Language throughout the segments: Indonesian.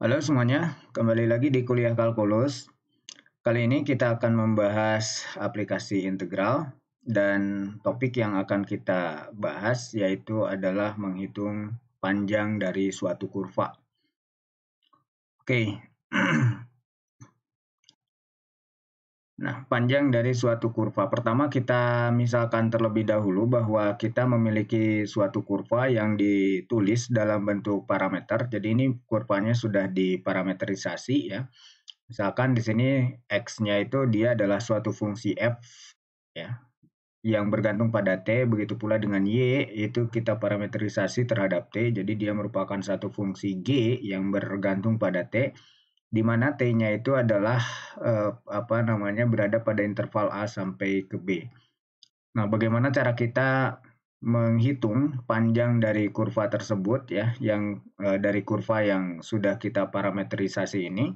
Halo semuanya, kembali lagi di kuliah kalkulus. Kali ini kita akan membahas aplikasi integral dan topik yang akan kita bahas yaitu adalah menghitung panjang dari suatu kurva. Oke. Nah, panjang dari suatu kurva. Pertama kita misalkan terlebih dahulu bahwa kita memiliki suatu kurva yang ditulis dalam bentuk parameter. Jadi ini kurvanya sudah diparameterisasi ya. Misalkan di sini x-nya itu dia adalah suatu fungsi f ya yang bergantung pada t, begitu pula dengan y itu kita parameterisasi terhadap t, jadi dia merupakan satu fungsi g yang bergantung pada t, di mana t-nya itu adalah berada pada interval a sampai ke b. Nah, bagaimana cara kita menghitung panjang dari kurva tersebut ya, yang dari kurva yang sudah kita parameterisasi ini?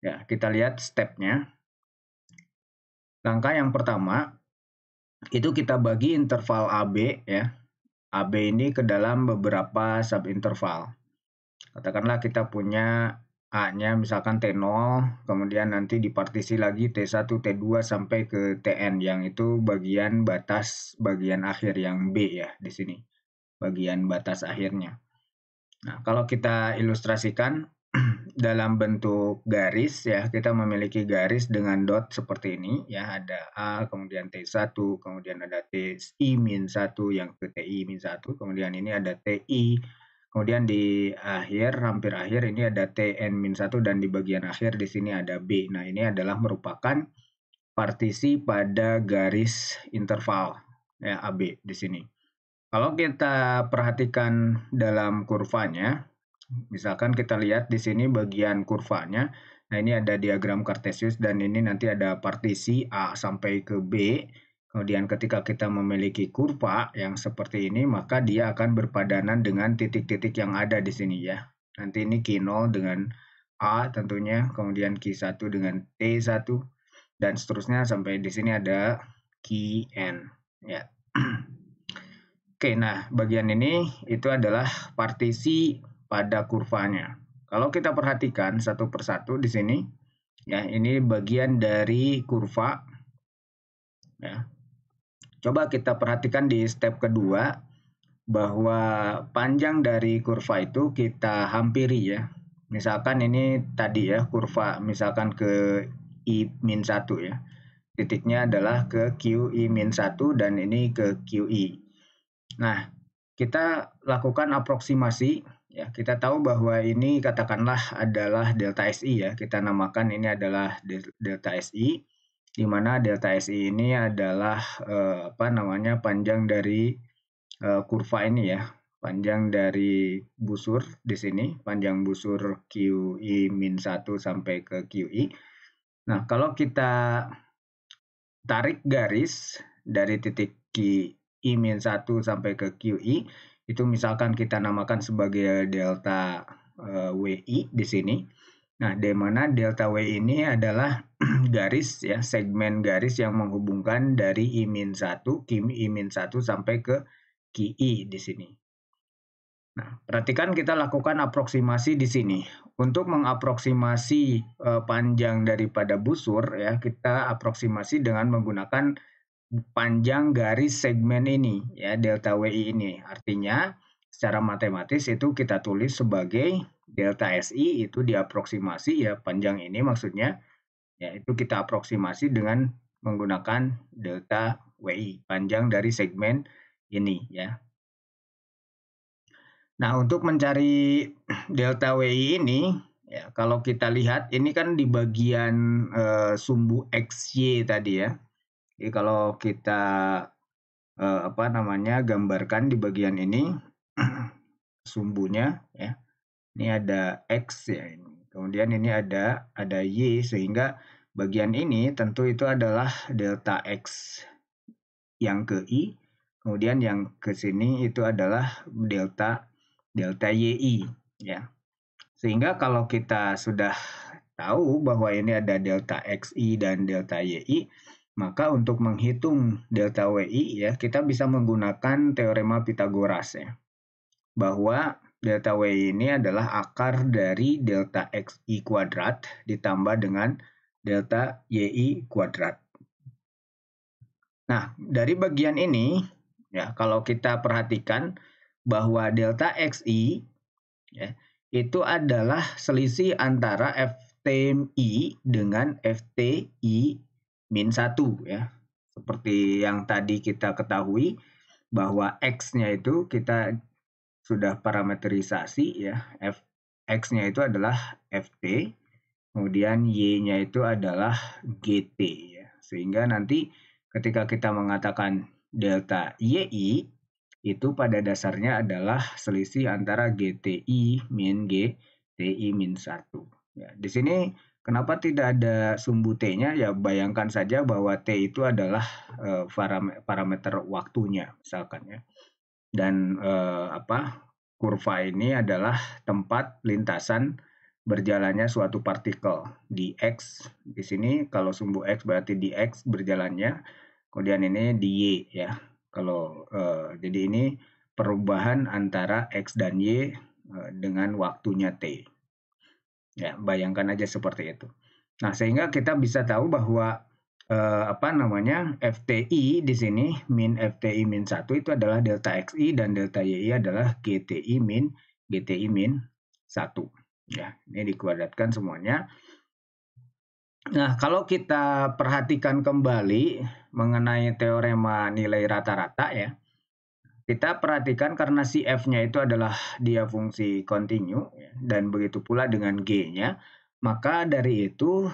Ya, kita lihat stepnya. Langkah yang pertama, itu kita bagi interval AB ya. AB ini ke dalam beberapa subinterval. Katakanlah kita punya A-nya misalkan T0, kemudian nanti dipartisi lagi T1, T2 sampai ke Tn, yang itu bagian batas bagian akhir yang B ya di sini. Bagian batas akhirnya. Nah, kalau kita ilustrasikan dalam bentuk garis ya, kita memiliki garis dengan dot seperti ini ya, ada A, kemudian T1, kemudian ada TI-1 yang ke TI-1, kemudian ini ada TI, kemudian di akhir, hampir akhir ini ada TN-1 dan di bagian akhir di sini ada B. Nah, ini adalah merupakan partisi pada garis interval ya AB di sini. Kalau kita perhatikan dalam kurvanya, misalkan kita lihat di sini bagian kurvanya. Nah, ini ada diagram Cartesius dan ini nanti ada partisi A sampai ke B. Kemudian ketika kita memiliki kurva yang seperti ini, maka dia akan berpadanan dengan titik-titik yang ada di sini ya. Nanti ini Q0 dengan A tentunya, kemudian Q1 dengan T1 dan seterusnya sampai di sini ada Qn ya. Oke, nah bagian ini itu adalah partisi pada kurvanya. Kalau kita perhatikan satu persatu di sini, ya ini bagian dari kurva. Ya. Coba kita perhatikan di step kedua bahwa panjang dari kurva itu kita hampiri ya. Misalkan ini tadi ya kurva misalkan ke I-1 ya. Titiknya adalah ke QI-1 dan ini ke QI. Nah, kita lakukan aproksimasi ya. Kita tahu bahwa ini katakanlah adalah delta SI ya. Kita namakan ini adalah delta SI, di mana delta SI ini adalah panjang dari kurva ini ya. Panjang dari busur di sini, panjang busur QI-1 sampai ke QI. Nah, kalau kita tarik garis dari titik QI-1 sampai ke QI, itu misalkan kita namakan sebagai delta WI di sini. Nah, di mana delta WI ini adalah garis ya, segmen garis yang menghubungkan dari I-1, QI-1 sampai ke QI di sini. Nah, perhatikan kita lakukan aproksimasi di sini. Untuk mengaproksimasi panjang daripada busur ya, kita aproksimasi dengan menggunakan panjang garis segmen ini ya, delta WI ini. Artinya secara matematis itu kita tulis sebagai delta SI itu diaproksimasi ya, panjang ini maksudnya ya, itu kita aproksimasi dengan menggunakan delta WI, panjang dari segmen ini ya. Nah, untuk mencari delta WI ini ya, kalau kita lihat ini kan di bagian sumbu XY tadi ya. Jadi kalau kita gambarkan di bagian ini sumbunya ya. Ini ada X ya ini. Kemudian ini ada Y, sehingga bagian ini tentu itu adalah delta X yang ke I, kemudian yang ke sini itu adalah delta YI ya. Sehingga kalau kita sudah tahu bahwa ini ada delta XI dan delta YI, maka untuk menghitung delta WI ya, kita bisa menggunakan teorema Pythagoras ya. Bahwa delta WI ini adalah akar dari delta XI kuadrat ditambah dengan delta YI kuadrat. Nah, dari bagian ini, ya, kalau kita perhatikan bahwa delta XI, ya, itu adalah selisih antara FTI dengan FTI min 1, ya. Seperti yang tadi kita ketahui bahwa X-nya itu kita sudah parameterisasi, ya. X-nya itu adalah FT, kemudian Y-nya itu adalah GT, ya. Sehingga nanti ketika kita mengatakan delta YI, itu pada dasarnya adalah selisih antara GTI min GTI min 1. Ya, di sini kenapa tidak ada sumbu T-nya? Ya bayangkan saja bahwa T itu adalah parameter waktunya misalkan, ya. Dan kurva ini adalah tempat lintasan berjalannya suatu partikel di X. Di sini kalau sumbu X berarti di X berjalannya, kemudian ini di Y, ya. Kalau jadi ini perubahan antara X dan Y dengan waktunya T. Ya, bayangkan aja seperti itu. Nah, sehingga kita bisa tahu bahwa FTI di sini min FTI min 1 itu adalah delta XI dan delta YI adalah GTI min 1. Ya, ini dikuadratkan semuanya. Nah, kalau kita perhatikan kembali mengenai teorema nilai rata-rata, ya. Kita perhatikan karena si F-nya itu adalah dia fungsi kontinu, ya, dan begitu pula dengan G-nya, maka dari itu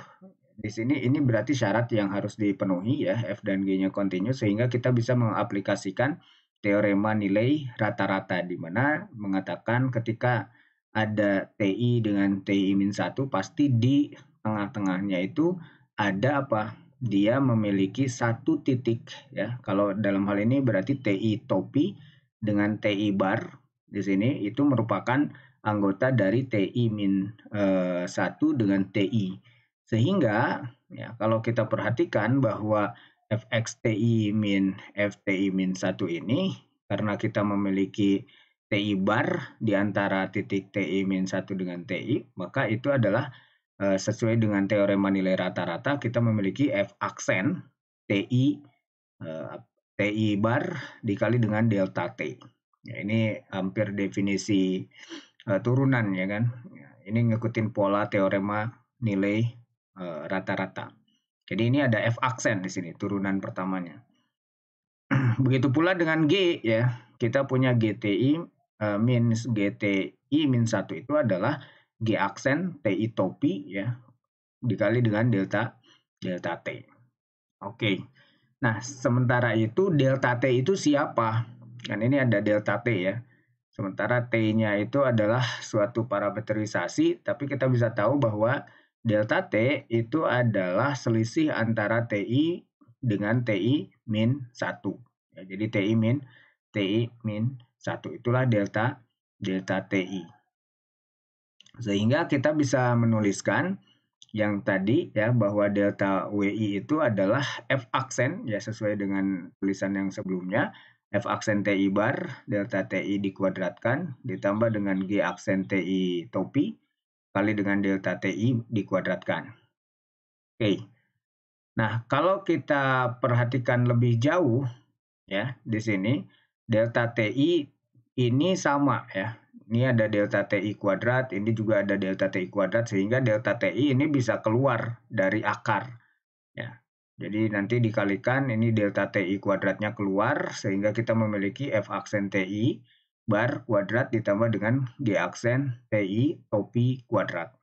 di sini ini berarti syarat yang harus dipenuhi, ya, F dan G-nya kontinu, sehingga kita bisa mengaplikasikan teorema nilai rata-rata, di mana mengatakan ketika ada TI dengan TI min 1 pasti di tengah-tengahnya itu ada apa? Dia memiliki satu titik, ya. Kalau dalam hal ini berarti TI topi dengan TI bar di sini itu merupakan anggota dari TI min 1 dengan TI. Sehingga, ya, kalau kita perhatikan bahwa FXTI min FTI min 1 ini, karena kita memiliki TI bar di antara titik TI min 1 dengan TI, maka itu adalah sesuai dengan teorema nilai rata-rata, kita memiliki F aksen TI bar dikali dengan delta T. Ya, ini hampir definisi turunan, ya kan. Ya, ini ngikutin pola teorema nilai rata-rata. Jadi ini ada F aksen di sini, turunan pertamanya. Begitu pula dengan G, ya. Kita punya GTI min GTI min 1 itu adalah G aksen TI topi, ya, dikali dengan delta T. Oke. Nah, sementara itu delta T itu siapa? Kan ini ada delta T, ya. Sementara T-nya itu adalah suatu parameterisasi, tapi kita bisa tahu bahwa delta T itu adalah selisih antara TI dengan TI min 1. Ya, jadi TI min 1 itulah delta TI. Sehingga kita bisa menuliskan yang tadi, ya, bahwa delta WI itu adalah F aksen, ya, sesuai dengan tulisan yang sebelumnya. F aksen TI bar, delta TI dikuadratkan, ditambah dengan G aksen TI topi, kali dengan delta TI dikuadratkan. Oke. Nah, kalau kita perhatikan lebih jauh, ya, di sini, delta TI ini sama, ya. Ini ada delta TI kuadrat, ini juga ada delta TI kuadrat, sehingga delta TI ini bisa keluar dari akar. Ya. Jadi nanti dikalikan, ini delta TI kuadratnya keluar, sehingga kita memiliki F aksen TI bar kuadrat ditambah dengan G aksen TI topi kuadrat.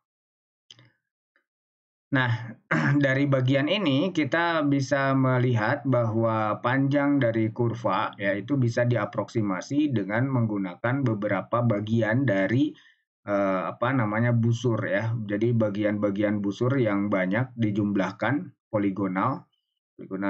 Nah, dari bagian ini kita bisa melihat bahwa panjang dari kurva, ya, itu bisa diaproksimasi dengan menggunakan beberapa bagian dari busur, ya. Jadi bagian-bagian busur yang banyak dijumlahkan poligonal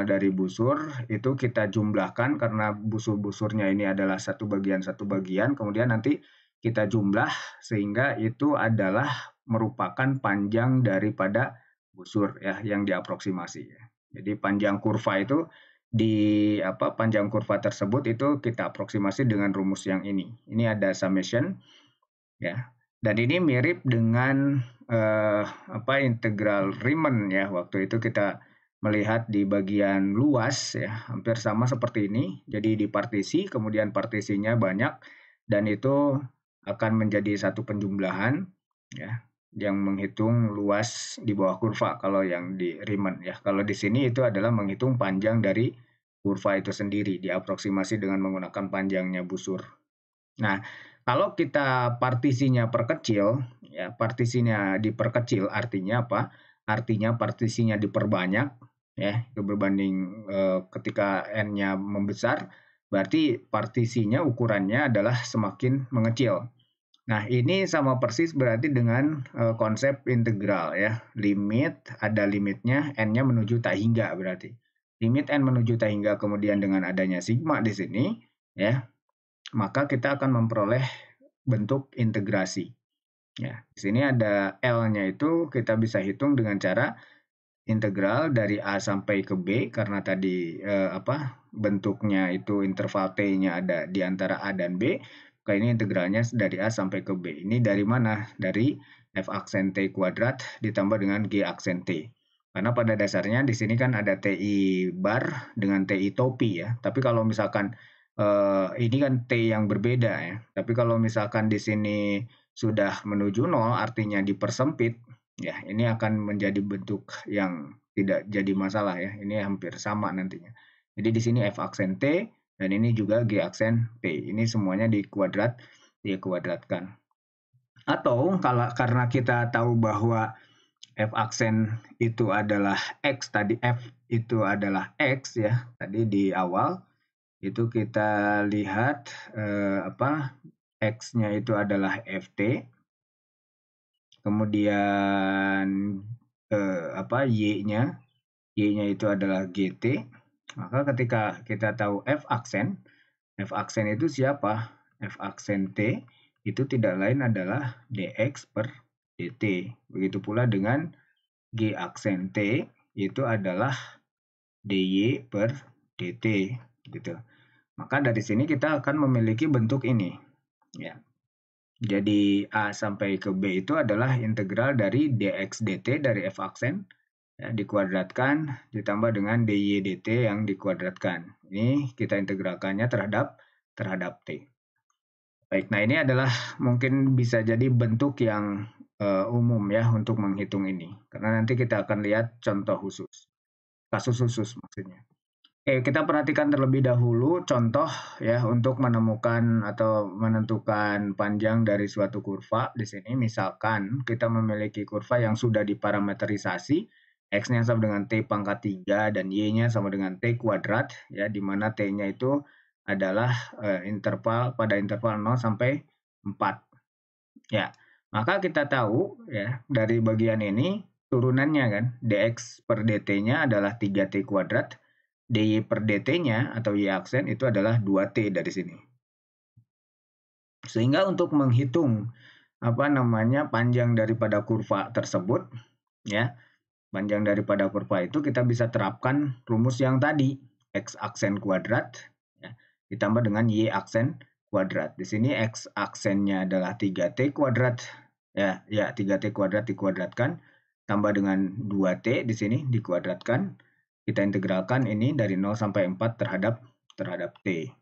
dari busur itu kita jumlahkan karena busur-busurnya ini adalah satu bagian, kemudian nanti kita jumlah sehingga itu adalah merupakan panjang daripada busur, ya, yang diaproksimasi, ya. Jadi panjang kurva itu panjang kurva tersebut itu kita aproksimasi dengan rumus yang ini. Ini ada summation ya. Dan ini mirip dengan integral Riemann ya. Waktu itu kita melihat di bagian luas ya, hampir sama seperti ini. Jadi di partisi, kemudian partisinya banyak dan itu akan menjadi satu penjumlahan ya yang menghitung luas di bawah kurva kalau yang di Riemann ya. Kalau di sini itu adalah menghitung panjang dari kurva itu sendiri, diaproksimasi dengan menggunakan panjangnya busur. Nah, kalau kita partisinya perkecil, ya partisinya diperkecil artinya apa? Artinya partisinya diperbanyak, ya berbanding ketika n-nya membesar, berarti partisinya ukurannya adalah semakin mengecil. Nah, ini sama persis berarti dengan konsep integral ya. Limit, ada limitnya, n-nya menuju tak hingga berarti. Limit n menuju tak hingga kemudian dengan adanya sigma di sini, ya, maka kita akan memperoleh bentuk integrasi. Ya, di sini ada L-nya itu kita bisa hitung dengan cara integral dari A sampai ke B karena tadi bentuknya itu interval T-nya ada di antara A dan B. Maka ini integralnya dari A sampai ke B. Ini dari mana? Dari F aksen T kuadrat ditambah dengan G aksen T. Karena pada dasarnya di sini kan ada TI bar dengan TI topi ya. Tapi kalau misalkan ini kan T yang berbeda ya. Tapi kalau misalkan di sini sudah menuju 0 artinya dipersempit, ya ini akan menjadi bentuk yang tidak jadi masalah ya. Ini hampir sama nantinya. Jadi di sini F aksen T dan ini juga G aksen T. Ini semuanya dikuadratkan. Atau karena kita tahu bahwa F aksen itu adalah X, tadi F itu adalah X ya, tadi di awal itu kita lihat X-nya itu adalah FT, kemudian Y-nya itu adalah GT. Maka ketika kita tahu F aksen itu siapa? F aksen T itu tidak lain adalah dx per dt. Begitu pula dengan G aksen T itu adalah dy per dt gitu. Maka dari sini kita akan memiliki bentuk ini. Ya. Jadi A sampai ke B itu adalah integral dari dx dt dari f aksen ya, dikuadratkan ditambah dengan dy dt yang dikuadratkan. Ini kita integralkannya terhadap T. Baik, nah ini adalah mungkin bisa jadi bentuk yang umum ya untuk menghitung ini. Karena nanti kita akan lihat contoh khusus, kasus khusus maksudnya. Oke, kita perhatikan terlebih dahulu contoh ya untuk menemukan atau menentukan panjang dari suatu kurva. Di sini misalkan kita memiliki kurva yang sudah diparameterisasi, x-nya sama dengan t pangkat 3 dan y-nya sama dengan t kuadrat ya, di mana t-nya itu adalah pada interval 0 sampai 4. Ya. Maka kita tahu ya dari bagian ini turunannya kan dx per dt-nya adalah 3t kuadrat. dy per dt-nya atau y aksen itu adalah 2t dari sini. Sehingga untuk menghitung panjang daripada kurva tersebut ya, panjang daripada kurva itu kita bisa terapkan rumus yang tadi, x aksen kuadrat ya, ditambah dengan y aksen kuadrat. Di sini x aksennya adalah 3t kuadrat ya, 3t kuadrat dikuadratkan tambah dengan 2t di sini dikuadratkan. Kita integralkan ini dari 0 sampai 4 terhadap T.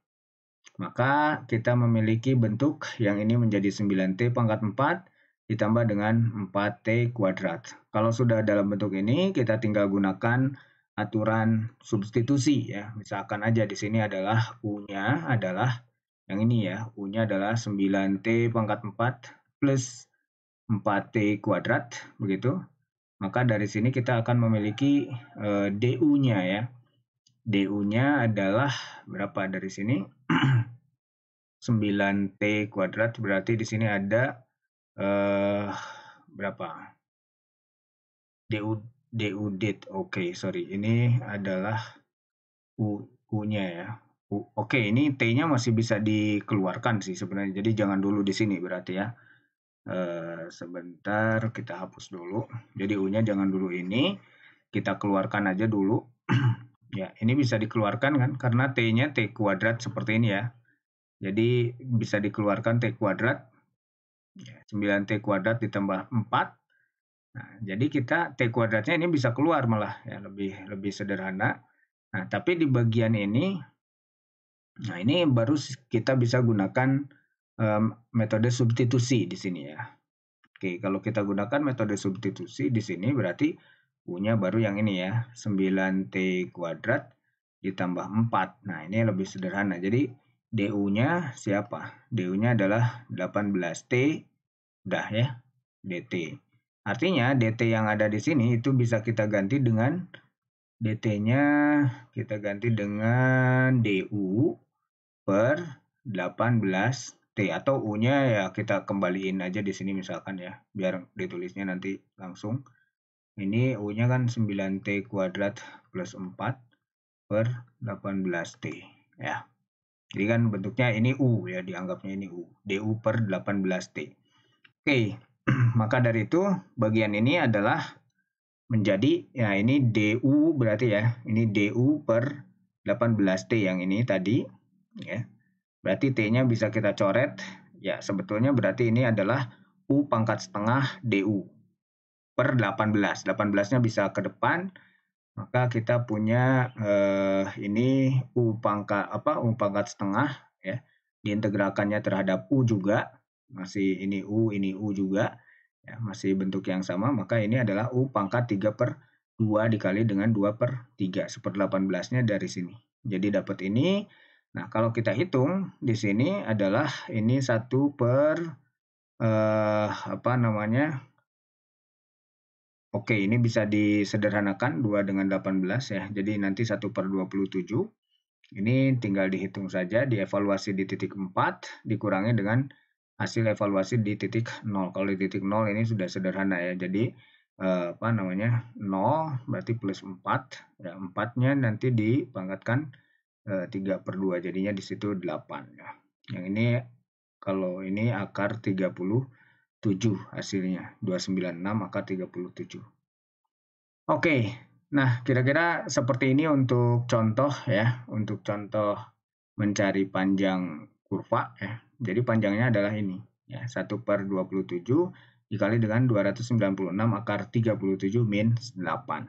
Maka kita memiliki bentuk yang ini menjadi 9T pangkat 4 ditambah dengan 4T kuadrat. Kalau sudah dalam bentuk ini, kita tinggal gunakan aturan substitusi ya. Misalkan aja di sini adalah U-nya adalah yang ini ya. U-nya adalah 9T pangkat 4 plus 4T kuadrat begitu. Maka dari sini kita akan memiliki DU-nya ya. DU-nya adalah berapa dari sini? 9T kuadrat berarti di sini ada berapa? DU dit. Oke, sorry. Ini adalah U-nya ya. Oke, ini T-nya masih bisa dikeluarkan sih sebenarnya. Jadi jangan dulu di sini berarti ya. Sebentar kita hapus dulu. Jadi U-nya jangan dulu ini. Kita keluarkan aja dulu. Ya, ini bisa dikeluarkan kan karena T-nya T kuadrat seperti ini ya. Jadi bisa dikeluarkan T kuadrat 9T kuadrat ditambah 4. Nah, jadi kita T kuadratnya ini bisa keluar malah ya, lebih sederhana. Nah, tapi di bagian ini, nah ini baru kita bisa gunakan metode substitusi di sini ya. Oke, kalau kita gunakan metode substitusi di sini berarti U-nya baru yang ini ya, 9T kuadrat ditambah 4. Nah, ini lebih sederhana. Jadi DU-nya siapa? DU-nya adalah 18T, udah ya, DT. Artinya DT yang ada di sini itu bisa kita ganti dengan DT-nya kita ganti dengan DU per 18T atau U-nya ya kita kembaliin aja di sini misalkan ya, biar ditulisnya nanti langsung. Ini U-nya kan 9T kuadrat plus 4 per 18T ya. Jadi kan bentuknya ini U ya, dianggapnya ini U. DU per 18T. Oke, maka dari itu bagian ini adalah menjadi, ya ini DU berarti ya, ini DU per 18T yang ini tadi ya. Berarti T-nya bisa kita coret, ya sebetulnya berarti ini adalah U pangkat setengah DU per 18. 18-nya bisa ke depan, maka kita punya ini U pangkat setengah ya. Diintegralkannya terhadap U juga, masih ini U juga. Ya, masih bentuk yang sama, maka ini adalah U pangkat 3/2 dikali dengan 2/3, 1/18-nya dari sini. Jadi dapat ini. Nah, kalau kita hitung di sini adalah ini 1 per Oke, ini bisa disederhanakan 2 dengan 18 ya. Jadi nanti 1/27. Ini tinggal dihitung saja, dievaluasi di titik 4 dikurangi dengan hasil evaluasi di titik 0. Kalau di titik 0 ini sudah sederhana ya. Jadi 0 berarti plus 4. Ya, 4-nya nanti dipangkatkan 3/2, jadinya di situ 8 ya. Yang ini kalau ini akar 37 hasilnya. 296 akar 37. Oke. Nah, kira-kira seperti ini untuk contoh ya, untuk contoh mencari panjang kurva ya. Jadi panjangnya adalah ini ya, 1/27 dikali dengan 296 akar 37 min 8.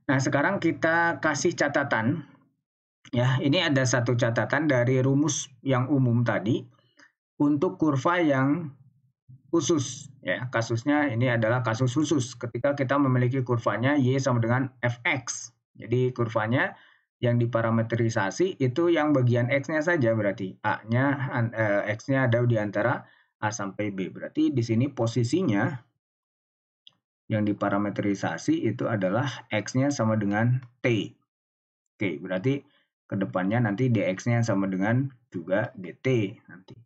Nah, sekarang kita kasih catatan ya. Ini ada satu catatan dari rumus yang umum tadi untuk kurva yang khusus ya. Kasusnya ini adalah kasus khusus ketika kita memiliki kurvanya Y sama dengan Fx. Jadi kurvanya yang diparametrisasi itu yang bagian X-nya saja, berarti X-nya ada di antara A sampai B. Berarti di sini posisinya yang diparametrisasi itu adalah X-nya sama dengan T. Oke, berarti kedepannya nanti dx-nya sama dengan juga dt nanti.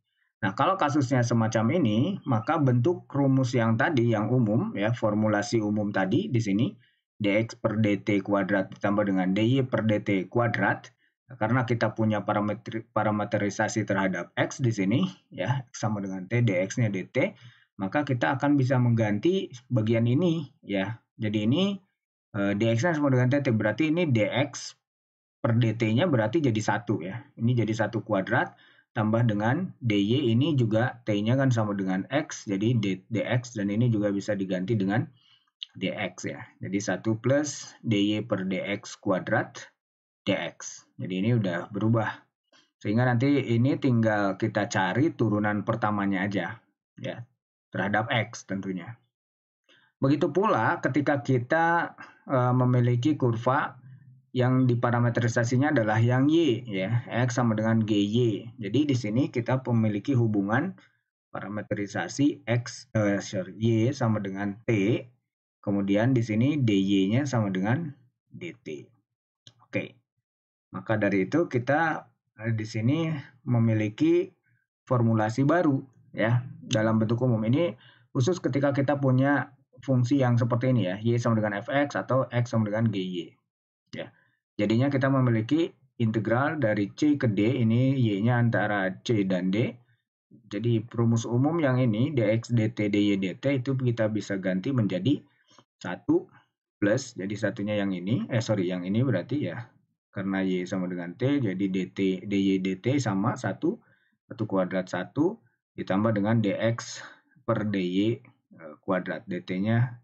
Nah, kalau kasusnya semacam ini, maka bentuk rumus yang tadi yang umum ya, formulasi umum tadi di sini dx per dt kuadrat ditambah dengan dy per dt kuadrat, karena kita punya parameterisasi terhadap x di sini ya, x sama dengan t, dx-nya dt, maka kita akan bisa mengganti bagian ini ya. Jadi ini dx-nya sama dengan dt, berarti ini dx per dt-nya berarti jadi 1 ya. Ini jadi 1 kuadrat tambah dengan dy, ini juga t-nya kan sama dengan x, jadi dx, dan ini juga bisa diganti dengan dx ya. Jadi 1 plus dy per dx kuadrat dx. Jadi ini udah berubah. Sehingga nanti ini tinggal kita cari turunan pertamanya aja ya, terhadap x tentunya. Begitu pula ketika kita memiliki kurva yang diparametrisasinya adalah yang Y ya, X sama dengan GY. Jadi di sini kita memiliki hubungan parametrisasi Y sama dengan T. Kemudian di sini DY-nya sama dengan DT. Oke. Maka dari itu kita di sini memiliki formulasi baru ya dalam bentuk umum. Ini khusus ketika kita punya fungsi yang seperti ini ya, Y sama dengan Fx atau X sama dengan GY. Ya. Jadinya kita memiliki integral dari C ke D, ini Y-nya antara C dan D. Jadi rumus umum yang ini, dx, dt, dy, dt, itu kita bisa ganti menjadi 1 plus, jadi satunya yang ini, yang ini berarti ya, karena Y sama dengan T, jadi dt, dy, dt sama 1 kuadrat 1, ditambah dengan dx per dy kuadrat. dt-nya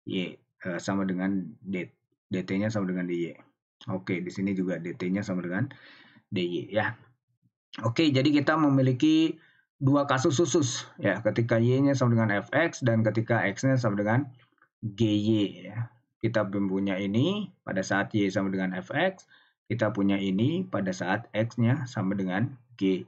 y sama dengan dt-nya sama dengan dy. Oke, di sini juga dt-nya sama dengan dy ya. Oke, jadi kita memiliki dua kasus khusus ya, ketika y-nya sama dengan fx dan ketika x-nya sama dengan gy ya. Kita punya ini pada saat y sama dengan fx, kita punya ini pada saat x-nya sama dengan gy.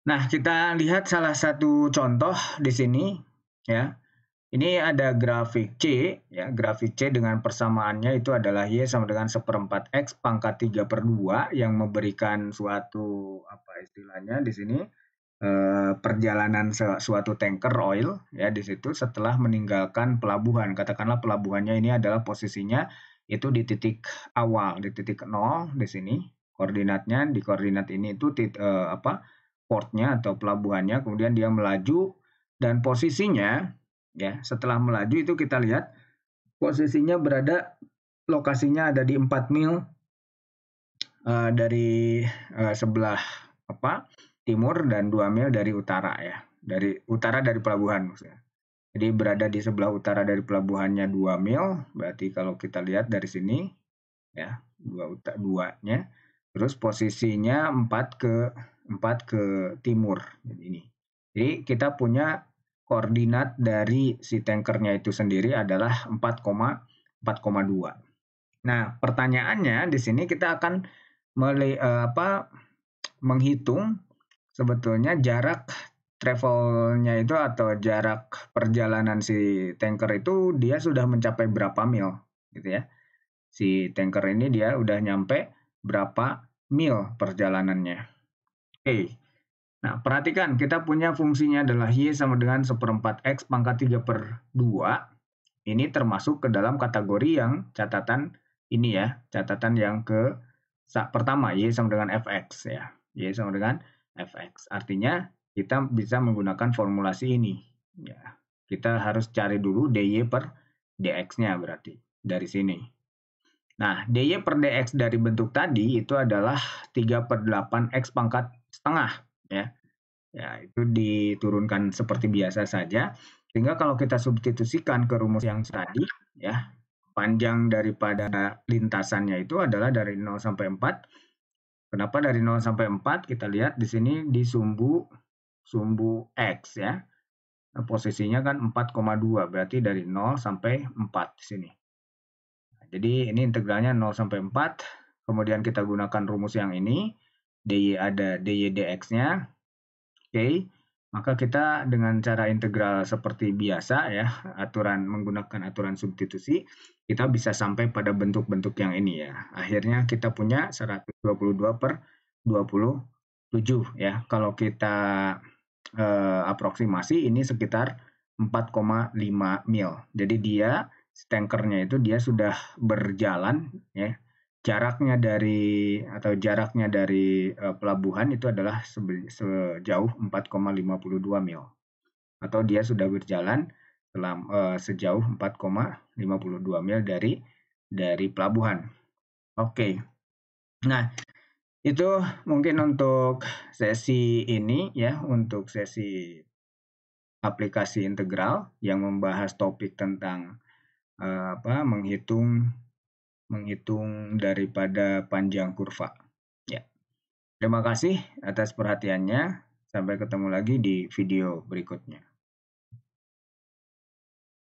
Nah, kita lihat salah satu contoh di sini ya. Ini ada grafik C, ya, grafik C dengan persamaannya itu adalah Y sama dengan 1/4 X pangkat 3/2 yang memberikan suatu, apa istilahnya di sini, perjalanan suatu tanker oil, ya, di situ setelah meninggalkan pelabuhan. Katakanlah pelabuhannya ini adalah posisinya itu di titik awal, di titik 0 di sini, koordinatnya, di koordinat ini itu portnya atau pelabuhannya, kemudian dia melaju dan posisinya ya, setelah melaju itu kita lihat posisinya lokasinya ada di 4 mil dari sebelah timur dan 2 mil dari utara ya. Dari utara dari pelabuhan maksudnya. Jadi berada di sebelah utara dari pelabuhannya 2 mil, berarti kalau kita lihat dari sini ya, 2-nya. Terus posisinya 4 ke timur ini. Jadi kita punya koordinat dari si tankernya itu sendiri adalah 4,2. Nah, pertanyaannya di sini kita akan menghitung sebetulnya jarak travelnya itu atau jarak perjalanan si tanker itu dia sudah mencapai berapa mil gitu ya. Si tanker ini dia udah nyampe berapa mil perjalanannya. Oke. Nah, perhatikan, kita punya fungsinya adalah Y sama dengan 1/4 X pangkat 3/2. Ini termasuk ke dalam kategori yang catatan ini ya, catatan yang pertama, Y sama dengan Fx ya. Y sama dengan Fx. Artinya, kita bisa menggunakan formulasi ini. Ya, kita harus cari dulu dy per dx-nya berarti, dari sini. Nah, dy per dx dari bentuk tadi itu adalah 3/8 X pangkat setengah. Ya, itu diturunkan seperti biasa saja. Sehingga kalau kita substitusikan ke rumus yang tadi, ya, panjang daripada lintasannya itu adalah dari 0 sampai 4. Kenapa dari 0 sampai 4? Kita lihat di sini di sumbu X ya. Nah, posisinya kan 4,2, berarti dari 0 sampai 4 di sini. Nah, jadi ini integralnya 0 sampai 4. Kemudian kita gunakan rumus yang ini. dy ada dy dx-nya. Oke, maka kita dengan cara integral seperti biasa ya, menggunakan aturan substitusi, kita bisa sampai pada bentuk-bentuk yang ini ya. Akhirnya kita punya 122/27 ya. Kalau kita aproksimasi ini sekitar 4,5 mil. Jadi tankernya itu dia sudah berjalan ya. Jaraknya dari pelabuhan itu adalah sejauh 4,52 mil. Atau dia sudah berjalan sejauh 4,52 mil dari pelabuhan. Oke. Nah, itu mungkin untuk sesi ini ya, untuk sesi aplikasi integral yang membahas topik tentang menghitung daripada panjang kurva. Ya. Terima kasih atas perhatiannya. Sampai ketemu lagi di video berikutnya.